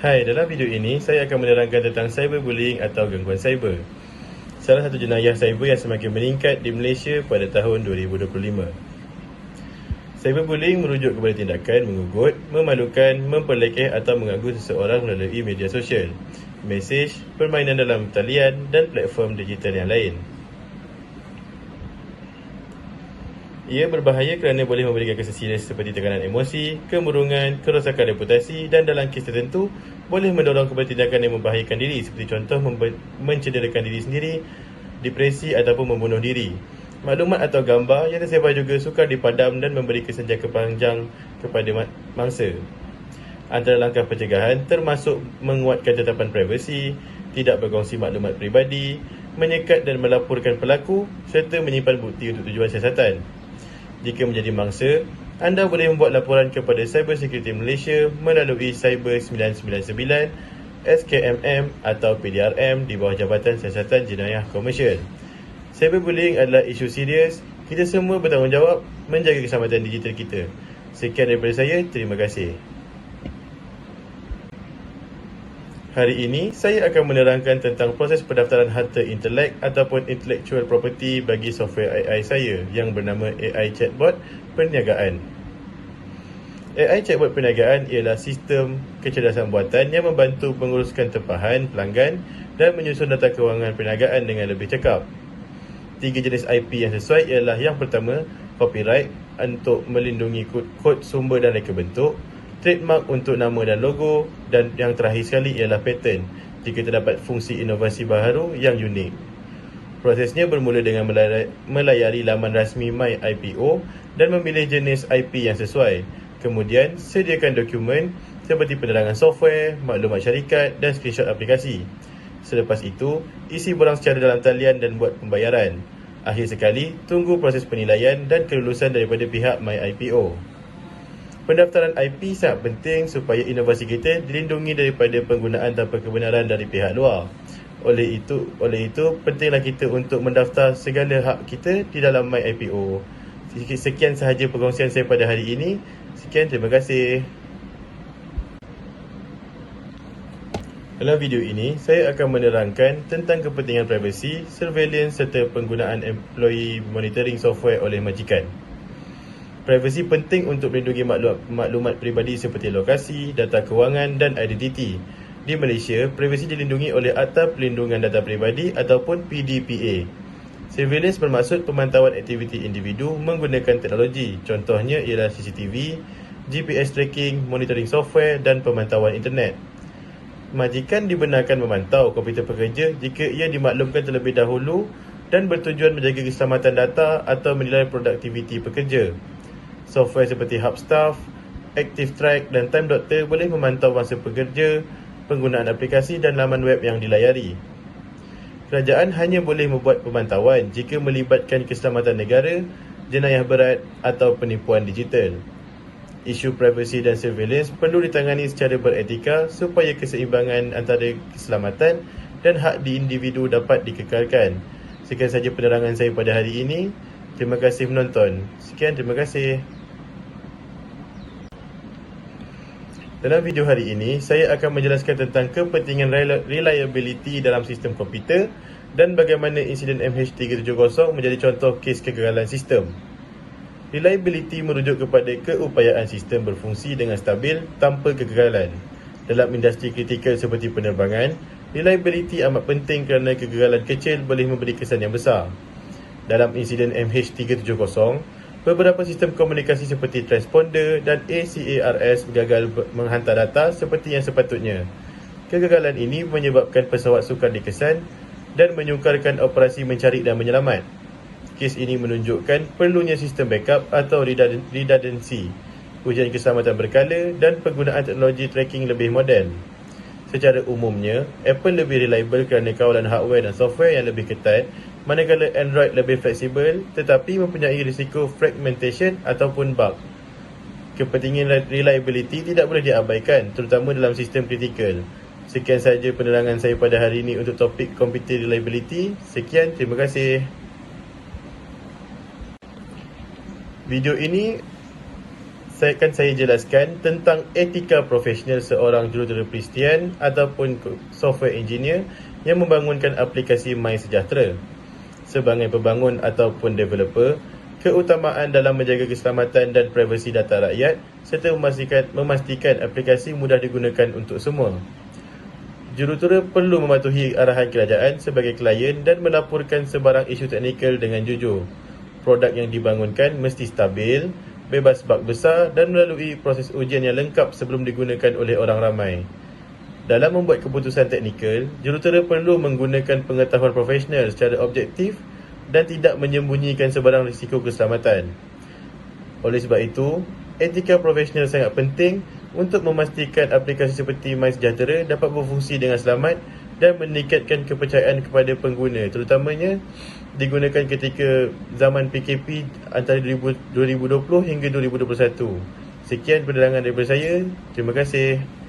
Hai, dalam video ini saya akan menerangkan tentang cyberbullying atau gangguan cyber. Salah satu jenayah cyber yang semakin meningkat di Malaysia pada tahun 2025. Cyberbullying merujuk kepada tindakan mengugut, memalukan, memperlekeh atau mengganggu seseorang melalui media sosial, mesej, permainan dalam talian dan platform digital yang lain. Ia berbahaya kerana boleh memberikan kesan serius seperti tekanan emosi, kemurungan, kerosakan reputasi dan dalam kes tertentu boleh mendorong kepada tindakan yang membahayakan diri seperti contoh mencederakan diri sendiri, depresi ataupun membunuh diri. Maklumat atau gambar yang tersebar juga sukar dipadam dan memberi kesan jangka panjang kepada mangsa. Antara langkah pencegahan termasuk menguatkan tetapan privasi, tidak berkongsi maklumat peribadi, menyekat dan melaporkan pelaku serta menyimpan bukti untuk tujuan siasatan. Jika menjadi mangsa, anda boleh membuat laporan kepada Cyber Security Malaysia melalui Cyber 999, SKMM atau PDRM di bawah Jabatan Siasatan Jenayah Komersial. Cyberbullying adalah isu serius. Kita semua bertanggungjawab menjaga keselamatan digital kita. Sekian daripada saya, terima kasih. Hari ini, saya akan menerangkan tentang proses pendaftaran harta intelek ataupun intellectual property bagi software AI saya yang bernama AI Chatbot Perniagaan. AI Chatbot Perniagaan ialah sistem kecerdasan buatan yang membantu menguruskan tempahan pelanggan dan menyusun data kewangan perniagaan dengan lebih cekap. 3 jenis IP yang sesuai ialah yang pertama, copyright untuk melindungi kod sumber dan reka bentuk, trademark untuk nama dan logo, dan yang terakhir sekali ialah patent jika terdapat fungsi inovasi baharu yang unik. Prosesnya bermula dengan melayari laman rasmi MyIPO dan memilih jenis IP yang sesuai. Kemudian, sediakan dokumen seperti penerangan software, maklumat syarikat dan screenshot aplikasi. Selepas itu, isi borang secara dalam talian dan buat pembayaran. Akhir sekali, tunggu proses penilaian dan kelulusan daripada pihak MyIPO. Pendaftaran IP sangat penting supaya inovasi kita dilindungi daripada penggunaan tanpa kebenaran dari pihak luar. Oleh itu, pentinglah kita untuk mendaftar segala hak kita di dalam MyIPO. Sekian sahaja perkongsian saya pada hari ini. Sekian, terima kasih. Dalam video ini, saya akan menerangkan tentang kepentingan privasi, surveillance serta penggunaan employee monitoring software oleh majikan. Privasi penting untuk melindungi maklumat peribadi seperti lokasi, data kewangan dan identiti. Di Malaysia, privasi dilindungi oleh Akta Perlindungan Data Peribadi ataupun PDPA. Surveillance bermaksud pemantauan aktiviti individu menggunakan teknologi. Contohnya ialah CCTV, GPS tracking, monitoring software dan pemantauan internet. Majikan dibenarkan memantau komputer pekerja jika ia dimaklumkan terlebih dahulu dan bertujuan menjaga keselamatan data atau menilai produktiviti pekerja. Software seperti Hubstaff, ActiveTrack dan Time Doctor boleh memantau masa pekerja, penggunaan aplikasi dan laman web yang dilayari. Kerajaan hanya boleh membuat pemantauan jika melibatkan keselamatan negara, jenayah berat atau penipuan digital. Isu privasi dan surveillance perlu ditangani secara beretika supaya keseimbangan antara keselamatan dan hak di individu dapat dikekalkan. Sekian sahaja penerangan saya pada hari ini. Terima kasih menonton. Sekian, terima kasih. Dalam video hari ini, saya akan menjelaskan tentang kepentingan reliability dalam sistem komputer dan bagaimana insiden MH370 menjadi contoh kes kegagalan sistem. Reliability merujuk kepada keupayaan sistem berfungsi dengan stabil tanpa kegagalan. Dalam industri kritikal seperti penerbangan, reliability amat penting kerana kegagalan kecil boleh memberi kesan yang besar. Dalam insiden MH370, beberapa sistem komunikasi seperti transponder dan ACARS gagal menghantar data seperti yang sepatutnya. Kegagalan ini menyebabkan pesawat sukar dikesan dan menyukarkan operasi mencari dan menyelamat. Kes ini menunjukkan perlunya sistem backup atau redundancy, ujian keselamatan berkala dan penggunaan teknologi tracking lebih moden. Secara umumnya, Apple lebih reliable kerana kawalan hardware dan software yang lebih ketat, manakala Android lebih fleksibel tetapi mempunyai risiko fragmentation ataupun bug. Kepentingan reliability tidak boleh diabaikan, terutama dalam sistem kritikal. Sekian sahaja penerangan saya pada hari ini untuk topik computer reliability. Sekian, terima kasih. Video ini saya jelaskan tentang etika profesional seorang jurutera peristian ataupun software engineer yang membangunkan aplikasi MySejahtera. Sebagai pembangun ataupun developer, keutamaan dalam menjaga keselamatan dan privasi data rakyat serta memastikan aplikasi mudah digunakan untuk semua. Jurutera perlu mematuhi arahan kerajaan sebagai klien dan melaporkan sebarang isu teknikal dengan jujur. Produk yang dibangunkan mesti stabil, bebas bug besar dan melalui proses ujian yang lengkap sebelum digunakan oleh orang ramai. Dalam membuat keputusan teknikal, jurutera perlu menggunakan pengetahuan profesional secara objektif dan tidak menyembunyikan sebarang risiko keselamatan. Oleh sebab itu, etika profesional sangat penting untuk memastikan aplikasi seperti MySejahtera dapat berfungsi dengan selamat dan meningkatkan kepercayaan kepada pengguna, terutamanya digunakan ketika zaman PKP antara 2020 hingga 2021. Sekian penerangan daripada saya. Terima kasih.